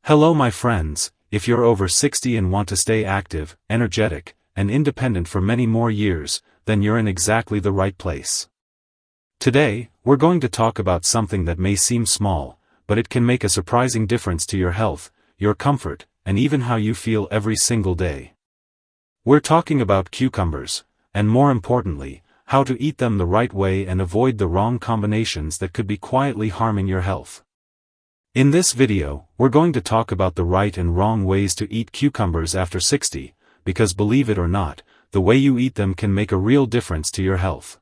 Hello my friends, if you're over 60 and want to stay active, energetic, and independent for many more years, then you're in exactly the right place. Today, we're going to talk about something that may seem small, but it can make a surprising difference to your health, your comfort, and even how you feel every single day. We're talking about cucumbers, and more importantly, how to eat them the right way and avoid the wrong combinations that could be quietly harming your health. In this video, we're going to talk about the right and wrong ways to eat cucumbers after 60, because believe it or not, the way you eat them can make a real difference to your health.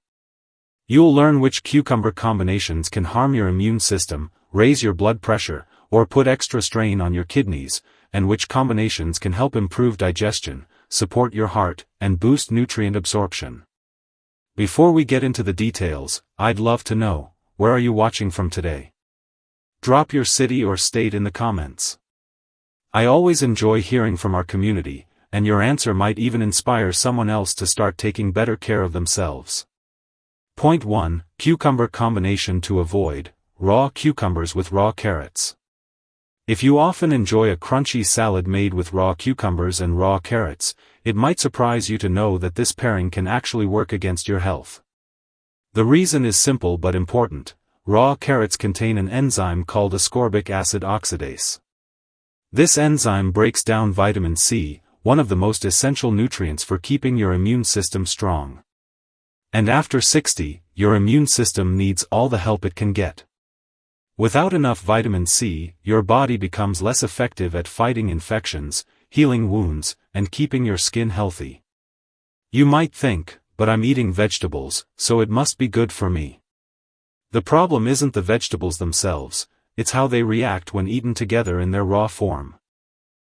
You'll learn which cucumber combinations can harm your immune system, raise your blood pressure, or put extra strain on your kidneys, and which combinations can help improve digestion, support your heart, and boost nutrient absorption. Before we get into the details, I'd love to know, where are you watching from today? Drop your city or state in the comments. I always enjoy hearing from our community, and your answer might even inspire someone else to start taking better care of themselves. Point 1. Cucumber combination to avoid: raw cucumbers with raw carrots. If you often enjoy a crunchy salad made with raw cucumbers and raw carrots, it might surprise you to know that this pairing can actually work against your health. The reason is simple but important. Raw carrots contain an enzyme called ascorbic acid oxidase. This enzyme breaks down vitamin C, one of the most essential nutrients for keeping your immune system strong. And after 60, your immune system needs all the help it can get. Without enough vitamin C, your body becomes less effective at fighting infections, healing wounds, and keeping your skin healthy. You might think, but I'm eating vegetables, so it must be good for me. The problem isn't the vegetables themselves, it's how they react when eaten together in their raw form.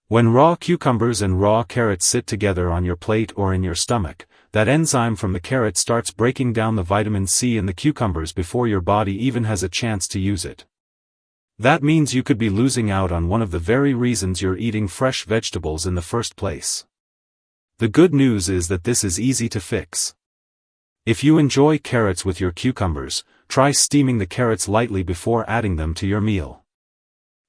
When raw cucumbers and raw carrots sit together on your plate or in your stomach, that enzyme from the carrot starts breaking down the vitamin C in the cucumbers before your body even has a chance to use it. That means you could be losing out on one of the very reasons you're eating fresh vegetables in the first place. The good news is that this is easy to fix. If you enjoy carrots with your cucumbers, try steaming the carrots lightly before adding them to your meal.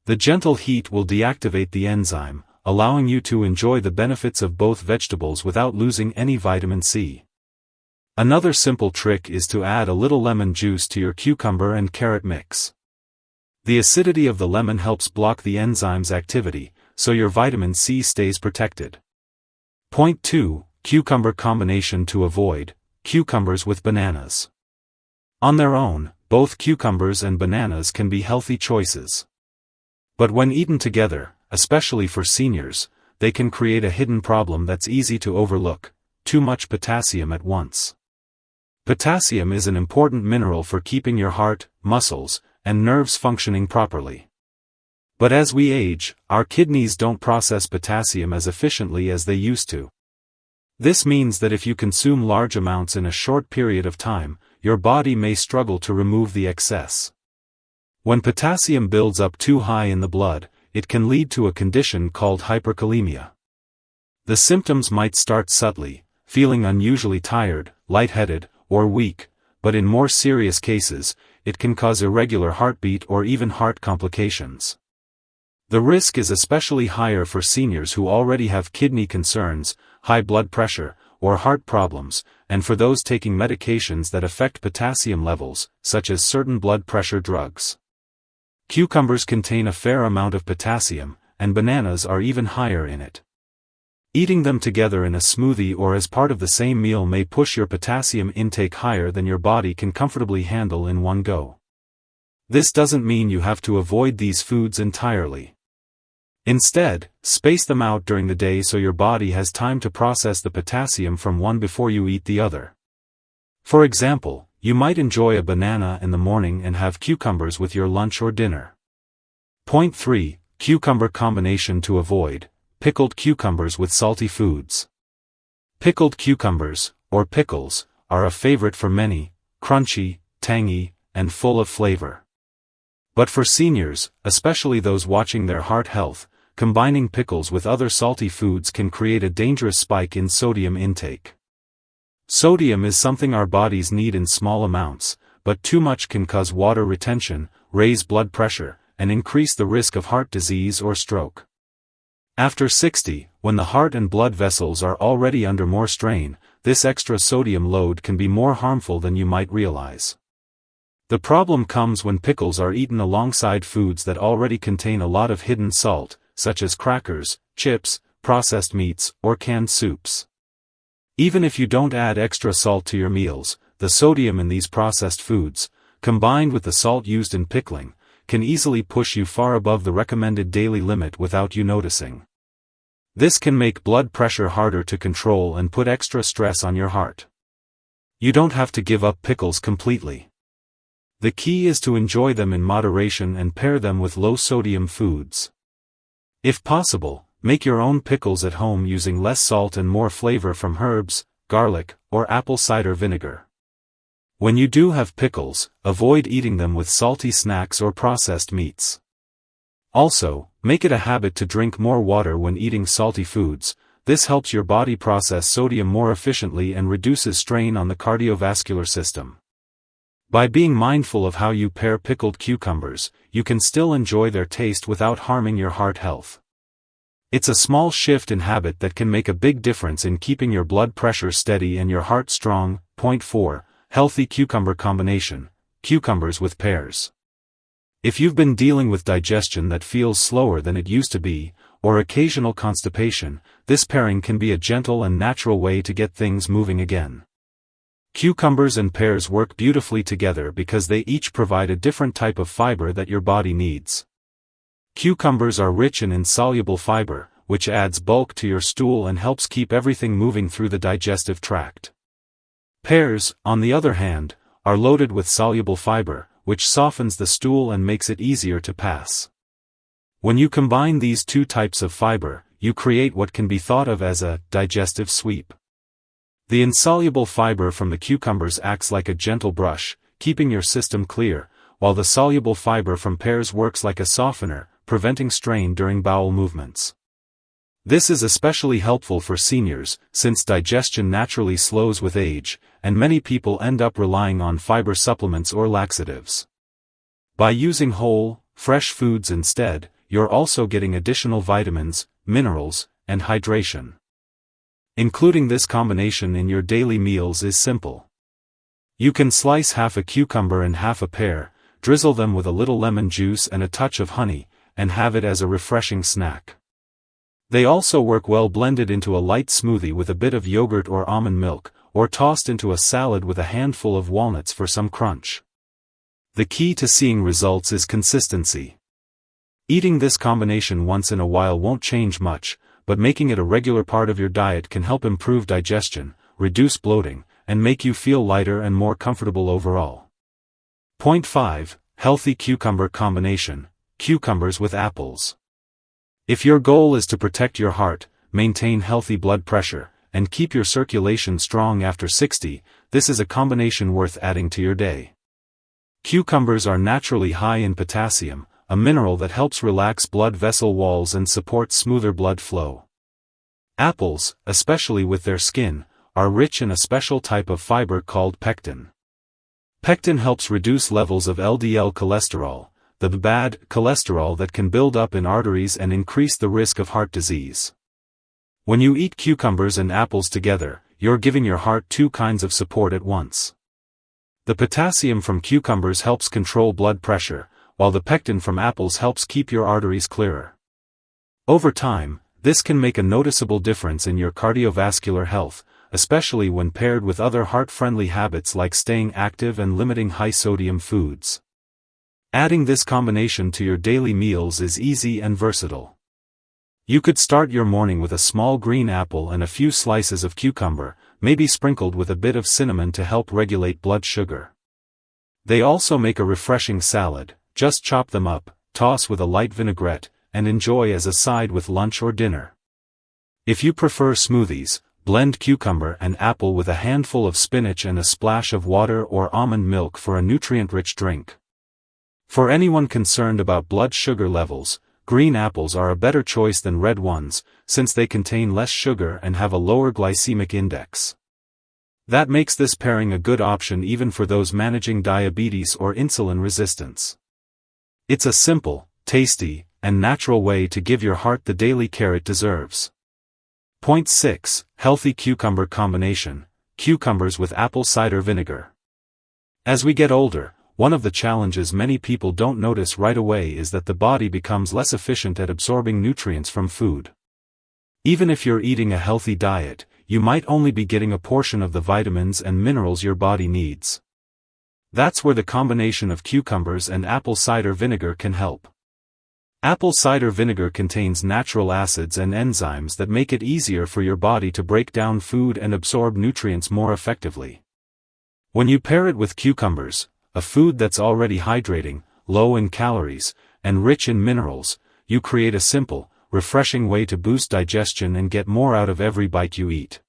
The gentle heat will deactivate the enzyme, allowing you to enjoy the benefits of both vegetables without losing any vitamin C. Another simple trick is to add a little lemon juice to your cucumber and carrot mix. The acidity of the lemon helps block the enzyme's activity, so your vitamin C stays protected. Point 2. Cucumber combination to avoid: cucumbers with bananas. On their own, both cucumbers and bananas can be healthy choices. But when eaten together, especially for seniors, they can create a hidden problem that's easy to overlook: too much potassium at once. Potassium is an important mineral for keeping your heart, muscles, and nerves functioning properly. But as we age, our kidneys don't process potassium as efficiently as they used to. This means that if you consume large amounts in a short period of time, your body may struggle to remove the excess. When potassium builds up too high in the blood, it can lead to a condition called hyperkalemia. The symptoms might start subtly, feeling unusually tired, lightheaded, or weak, but in more serious cases, it can cause irregular heartbeat or even heart complications. The risk is especially higher for seniors who already have kidney concerns, high blood pressure, or heart problems, and for those taking medications that affect potassium levels, such as certain blood pressure drugs. Cucumbers contain a fair amount of potassium, and bananas are even higher in it. Eating them together in a smoothie or as part of the same meal may push your potassium intake higher than your body can comfortably handle in one go. This doesn't mean you have to avoid these foods entirely. Instead, space them out during the day so your body has time to process the potassium from one before you eat the other. For example, you might enjoy a banana in the morning and have cucumbers with your lunch or dinner. Point 3. Cucumber combination to avoid: pickled cucumbers with salty foods. Pickled cucumbers, or pickles, are a favorite for many: crunchy, tangy, and full of flavor. But for seniors, especially those watching their heart health, combining pickles with other salty foods can create a dangerous spike in sodium intake. Sodium is something our bodies need in small amounts, but too much can cause water retention, raise blood pressure, and increase the risk of heart disease or stroke. After 60, when the heart and blood vessels are already under more strain, this extra sodium load can be more harmful than you might realize. The problem comes when pickles are eaten alongside foods that already contain a lot of hidden salt, such as crackers, chips, processed meats, or canned soups. Even if you don't add extra salt to your meals, the sodium in these processed foods, combined with the salt used in pickling, can easily push you far above the recommended daily limit without you noticing. This can make blood pressure harder to control and put extra stress on your heart. You don't have to give up pickles completely. The key is to enjoy them in moderation and pair them with low-sodium foods. If possible, make your own pickles at home using less salt and more flavor from herbs, garlic, or apple cider vinegar. When you do have pickles, avoid eating them with salty snacks or processed meats. Also, make it a habit to drink more water when eating salty foods. This helps your body process sodium more efficiently and reduces strain on the cardiovascular system. By being mindful of how you pair pickled cucumbers, you can still enjoy their taste without harming your heart health. It's a small shift in habit that can make a big difference in keeping your blood pressure steady and your heart strong. Point 4. Healthy cucumber combination, cucumbers with pears. If you've been dealing with digestion that feels slower than it used to be, or occasional constipation, this pairing can be a gentle and natural way to get things moving again. Cucumbers and pears work beautifully together because they each provide a different type of fiber that your body needs. Cucumbers are rich in insoluble fiber, which adds bulk to your stool and helps keep everything moving through the digestive tract. Pears, on the other hand, are loaded with soluble fiber, which softens the stool and makes it easier to pass. When you combine these two types of fiber, you create what can be thought of as a digestive sweep. The insoluble fiber from the cucumbers acts like a gentle brush, keeping your system clear, while the soluble fiber from pears works like a softener, preventing strain during bowel movements. This is especially helpful for seniors, since digestion naturally slows with age, and many people end up relying on fiber supplements or laxatives. By using whole, fresh foods instead, you're also getting additional vitamins, minerals, and hydration. Including this combination in your daily meals is simple. You can slice half a cucumber and half a pear, drizzle them with a little lemon juice and a touch of honey, and have it as a refreshing snack. They also work well blended into a light smoothie with a bit of yogurt or almond milk, or tossed into a salad with a handful of walnuts for some crunch. The key to seeing results is consistency. Eating this combination once in a while won't change much, but making it a regular part of your diet can help improve digestion, reduce bloating, and make you feel lighter and more comfortable overall. Point 5. Healthy cucumber combination, cucumbers with apples. If your goal is to protect your heart, maintain healthy blood pressure, and keep your circulation strong after 60, this is a combination worth adding to your day. Cucumbers are naturally high in potassium, a mineral that helps relax blood vessel walls and support smoother blood flow. Apples, especially with their skin, are rich in a special type of fiber called pectin. Pectin helps reduce levels of LDL cholesterol, the bad cholesterol that can build up in arteries and increase the risk of heart disease. When you eat cucumbers and apples together, you're giving your heart two kinds of support at once. The potassium from cucumbers helps control blood pressure, while the pectin from apples helps keep your arteries clearer. Over time, this can make a noticeable difference in your cardiovascular health, especially when paired with other heart-friendly habits like staying active and limiting high-sodium foods. Adding this combination to your daily meals is easy and versatile. You could start your morning with a small green apple and a few slices of cucumber, maybe sprinkled with a bit of cinnamon to help regulate blood sugar. They also make a refreshing salad. Just chop them up, toss with a light vinaigrette, and enjoy as a side with lunch or dinner. If you prefer smoothies, blend cucumber and apple with a handful of spinach and a splash of water or almond milk for a nutrient-rich drink. For anyone concerned about blood sugar levels, green apples are a better choice than red ones, since they contain less sugar and have a lower glycemic index. That makes this pairing a good option even for those managing diabetes or insulin resistance. It's a simple, tasty, and natural way to give your heart the daily care it deserves. Point 6. Healthy cucumber combination: cucumbers with apple cider vinegar. As we get older, one of the challenges many people don't notice right away is that the body becomes less efficient at absorbing nutrients from food. Even if you're eating a healthy diet, you might only be getting a portion of the vitamins and minerals your body needs. That's where the combination of cucumbers and apple cider vinegar can help. Apple cider vinegar contains natural acids and enzymes that make it easier for your body to break down food and absorb nutrients more effectively. When you pair it with cucumbers, a food that's already hydrating, low in calories, and rich in minerals, you create a simple, refreshing way to boost digestion and get more out of every bite you eat.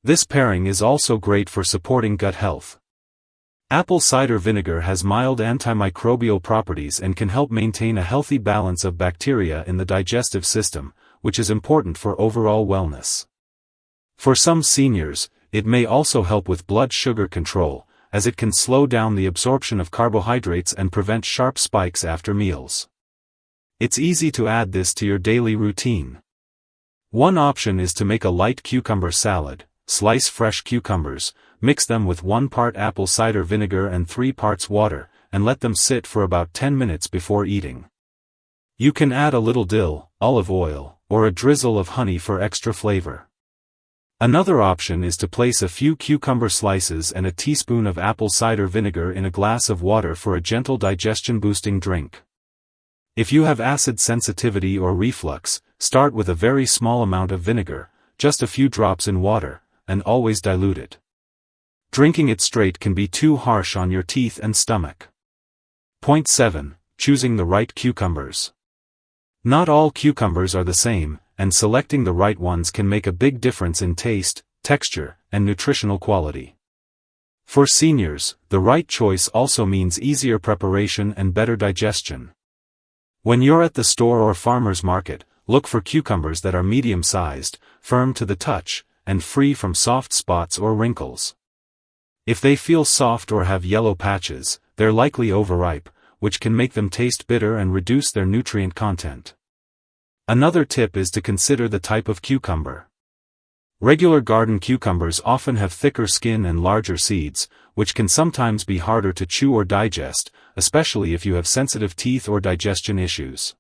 This pairing is also great for supporting gut health. Apple cider vinegar has mild antimicrobial properties and can help maintain a healthy balance of bacteria in the digestive system, which is important for overall wellness. For some seniors, it may also help with blood sugar control, as it can slow down the absorption of carbohydrates and prevent sharp spikes after meals. It's easy to add this to your daily routine. One option is to make a light cucumber salad. Slice fresh cucumbers, mix them with 1 part apple cider vinegar and 3 parts water, and let them sit for about 10 minutes before eating. You can add a little dill, olive oil, or a drizzle of honey for extra flavor. Another option is to place a few cucumber slices and a teaspoon of apple cider vinegar in a glass of water for a gentle digestion-boosting drink. If you have acid sensitivity or reflux, start with a very small amount of vinegar, just a few drops in water, and always dilute it. Drinking it straight can be too harsh on your teeth and stomach. Point 7. Choosing the right cucumbers. Not all cucumbers are the same, and selecting the right ones can make a big difference in taste, texture, and nutritional quality. For seniors, the right choice also means easier preparation and better digestion. When you're at the store or farmer's market, look for cucumbers that are medium-sized, firm to the touch, and free from soft spots or wrinkles. If they feel soft or have yellow patches, they're likely overripe, which can make them taste bitter and reduce their nutrient content. Another tip is to consider the type of cucumber. Regular garden cucumbers often have thicker skin and larger seeds, which can sometimes be harder to chew or digest, especially if you have sensitive teeth or digestion issues.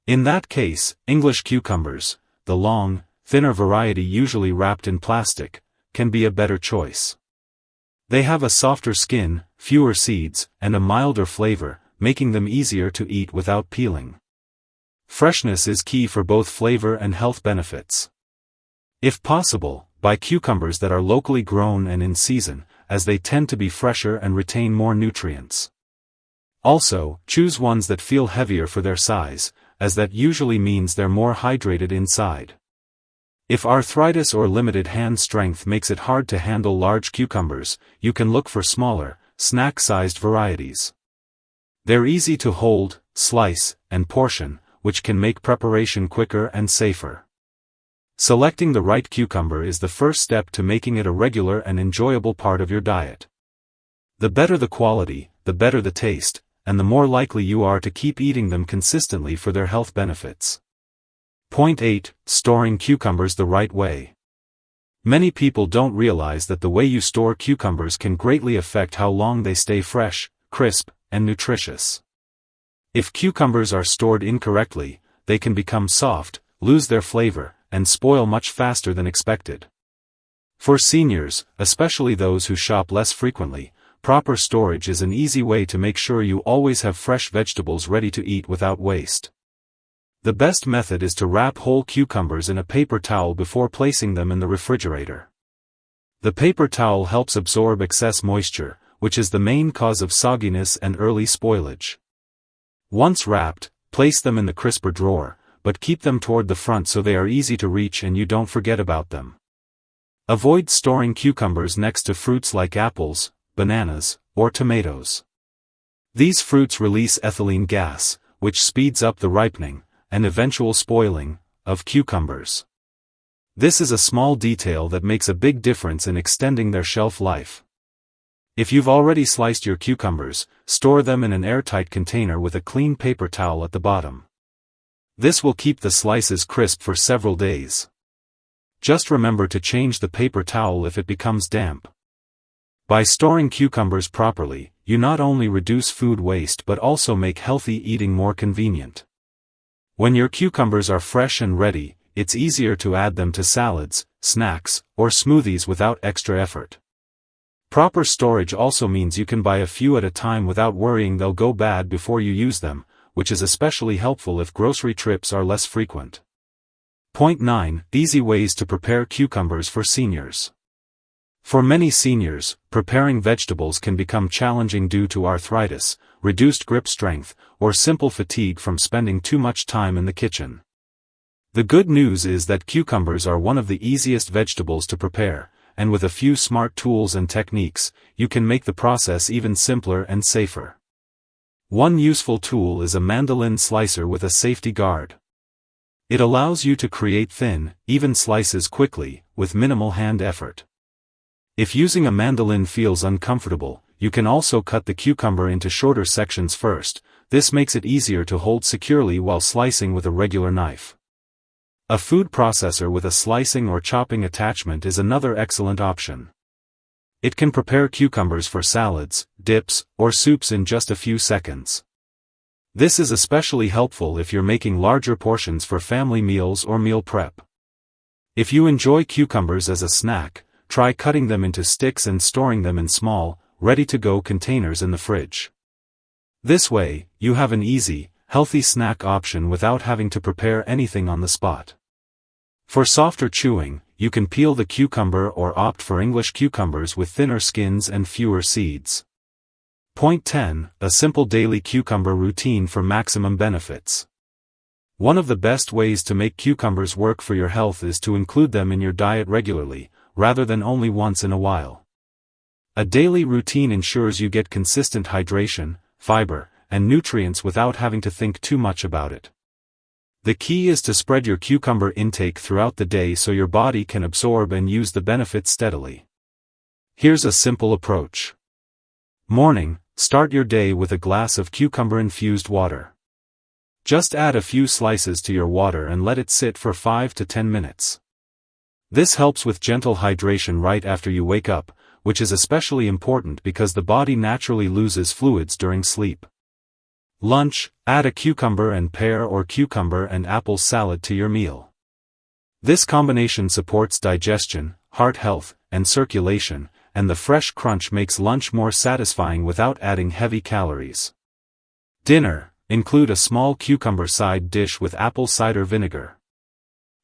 In that case, English cucumbers, the long, thinner variety usually wrapped in plastic, can be a better choice. They have a softer skin, fewer seeds, and a milder flavor, making them easier to eat without peeling. Freshness is key for both flavor and health benefits. If possible, buy cucumbers that are locally grown and in season, as they tend to be fresher and retain more nutrients. Also, choose ones that feel heavier for their size, as that usually means they're more hydrated inside. If arthritis or limited hand strength makes it hard to handle large cucumbers, you can look for smaller, snack-sized varieties. They're easy to hold, slice, and portion, which can make preparation quicker and safer. Selecting the right cucumber is the first step to making it a regular and enjoyable part of your diet. The better the quality, the better the taste, and the more likely you are to keep eating them consistently for their health benefits. Point 8. Storing cucumbers the right way. Many people don't realize that the way you store cucumbers can greatly affect how long they stay fresh, crisp, and nutritious. If cucumbers are stored incorrectly, they can become soft, lose their flavor, and spoil much faster than expected. For seniors, especially those who shop less frequently, proper storage is an easy way to make sure you always have fresh vegetables ready to eat without waste. The best method is to wrap whole cucumbers in a paper towel before placing them in the refrigerator. The paper towel helps absorb excess moisture, which is the main cause of sogginess and early spoilage. Once wrapped, place them in the crisper drawer, but keep them toward the front so they are easy to reach and you don't forget about them. Avoid storing cucumbers next to fruits like apples, bananas, or tomatoes. These fruits release ethylene gas, which speeds up the ripening, and eventual spoiling, of cucumbers. This is a small detail that makes a big difference in extending their shelf life. If you've already sliced your cucumbers, store them in an airtight container with a clean paper towel at the bottom. This will keep the slices crisp for several days. Just remember to change the paper towel if it becomes damp. By storing cucumbers properly, you not only reduce food waste but also make healthy eating more convenient. When your cucumbers are fresh and ready, it's easier to add them to salads, snacks, or smoothies without extra effort. Proper storage also means you can buy a few at a time without worrying they'll go bad before you use them, which is especially helpful if grocery trips are less frequent. Point 9. Easy ways to prepare cucumbers for seniors. For many seniors, preparing vegetables can become challenging due to arthritis, reduced grip strength, or simple fatigue from spending too much time in the kitchen. The good news is that cucumbers are one of the easiest vegetables to prepare, and with a few smart tools and techniques, you can make the process even simpler and safer. One useful tool is a mandolin slicer with a safety guard. It allows you to create thin, even slices quickly, with minimal hand effort. If using a mandolin feels uncomfortable, you can also cut the cucumber into shorter sections first. This makes it easier to hold securely while slicing with a regular knife. A food processor with a slicing or chopping attachment is another excellent option. It can prepare cucumbers for salads, dips, or soups in just a few seconds. This is especially helpful if you're making larger portions for family meals or meal prep. If you enjoy cucumbers as a snack, try cutting them into sticks and storing them in small, ready-to-go containers in the fridge. This way, you have an easy, healthy snack option without having to prepare anything on the spot. For softer chewing, you can peel the cucumber or opt for English cucumbers with thinner skins and fewer seeds. Point 10. A simple daily cucumber routine for maximum benefits. One of the best ways to make cucumbers work for your health is to include them in your diet regularly, rather than only once in a while. A daily routine ensures you get consistent hydration, fiber, and nutrients without having to think too much about it. The key is to spread your cucumber intake throughout the day so your body can absorb and use the benefits steadily. Here's a simple approach. Morning, start your day with a glass of cucumber-infused water. Just add a few slices to your water and let it sit for 5 to 10 minutes. This helps with gentle hydration right after you wake up, which is especially important because the body naturally loses fluids during sleep. Lunch, add a cucumber and pear or cucumber and apple salad to your meal. This combination supports digestion, heart health, and circulation, and the fresh crunch makes lunch more satisfying without adding heavy calories. Dinner, include a small cucumber side dish with apple cider vinegar.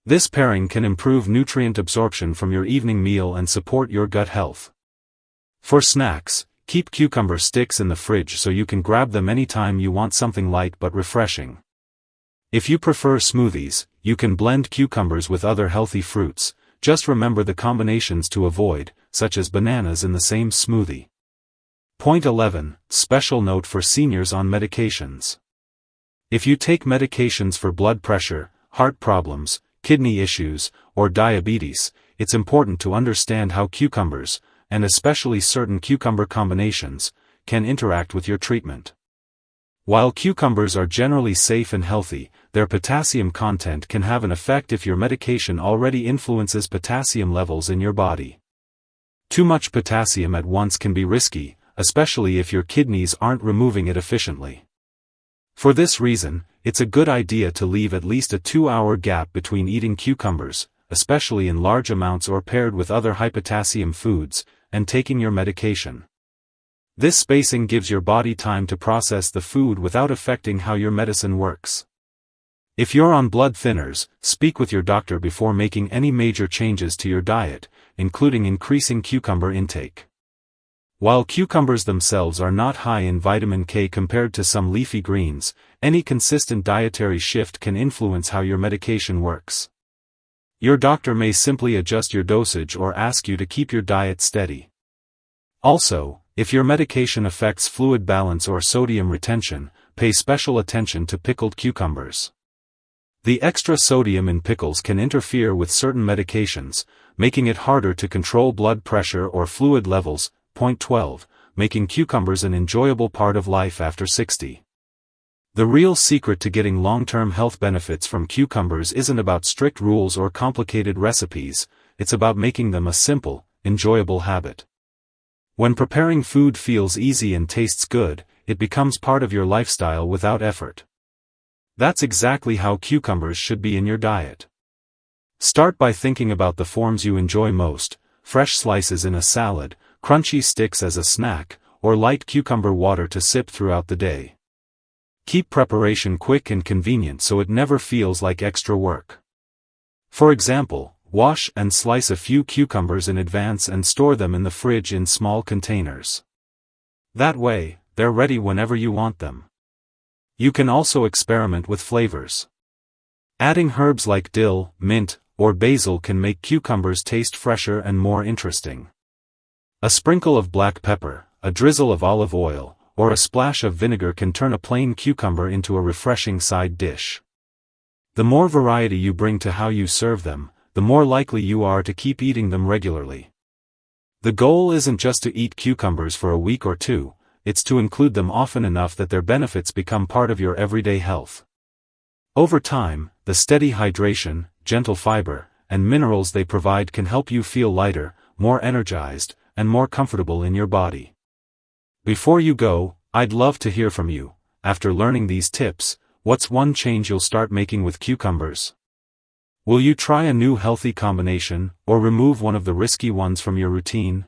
This pairing can improve nutrient absorption from your evening meal and support your gut health. For snacks, keep cucumber sticks in the fridge so you can grab them anytime you want something light but refreshing. If you prefer smoothies, you can blend cucumbers with other healthy fruits. Just remember the combinations to avoid, such as bananas in the same smoothie. Point 11. Special note for seniors on medications. If you take medications for blood pressure, heart problems, kidney issues, or diabetes, it's important to understand how cucumbers, and especially certain cucumber combinations, can interact with your treatment. While cucumbers are generally safe and healthy, their potassium content can have an effect if your medication already influences potassium levels in your body. Too much potassium at once can be risky, especially if your kidneys aren't removing it efficiently. For this reason, it's a good idea to leave at least a 2-hour gap between eating cucumbers, especially in large amounts or paired with other high potassium foods, and taking your medication. This spacing gives your body time to process the food without affecting how your medicine works. If you're on blood thinners, speak with your doctor before making any major changes to your diet, including increasing cucumber intake. While cucumbers themselves are not high in vitamin K compared to some leafy greens, any consistent dietary shift can influence how your medication works. Your doctor may simply adjust your dosage or ask you to keep your diet steady. Also, if your medication affects fluid balance or sodium retention, pay special attention to pickled cucumbers. The extra sodium in pickles can interfere with certain medications, making it harder to control blood pressure or fluid levels. Point 12. making cucumbers an enjoyable part of life after 60. The real secret to getting long-term health benefits from cucumbers isn't about strict rules or complicated recipes, it's about making them a simple, enjoyable habit. When preparing food feels easy and tastes good, it becomes part of your lifestyle without effort. That's exactly how cucumbers should be in your diet. Start by thinking about the forms you enjoy most: fresh slices in a salad, crunchy sticks as a snack, or light cucumber water to sip throughout the day. Keep preparation quick and convenient so it never feels like extra work. For example, wash and slice a few cucumbers in advance and store them in the fridge in small containers. That way, they're ready whenever you want them. You can also experiment with flavors. Adding herbs like dill, mint, or basil can make cucumbers taste fresher and more interesting. A sprinkle of black pepper, a drizzle of olive oil, or a splash of vinegar can turn a plain cucumber into a refreshing side dish. The more variety you bring to how you serve them, the more likely you are to keep eating them regularly. The goal isn't just to eat cucumbers for a week or two, it's to include them often enough that their benefits become part of your everyday health. Over time, the steady hydration, gentle fiber, and minerals they provide can help you feel lighter, more energized, and more comfortable in your body. Before you go, I'd love to hear from you. After learning these tips, what's one change you'll start making with cucumbers? Will you try a new healthy combination, or remove one of the risky ones from your routine?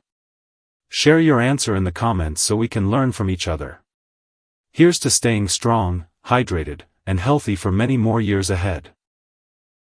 Share your answer in the comments so we can learn from each other. Here's to staying strong, hydrated, and healthy for many more years ahead.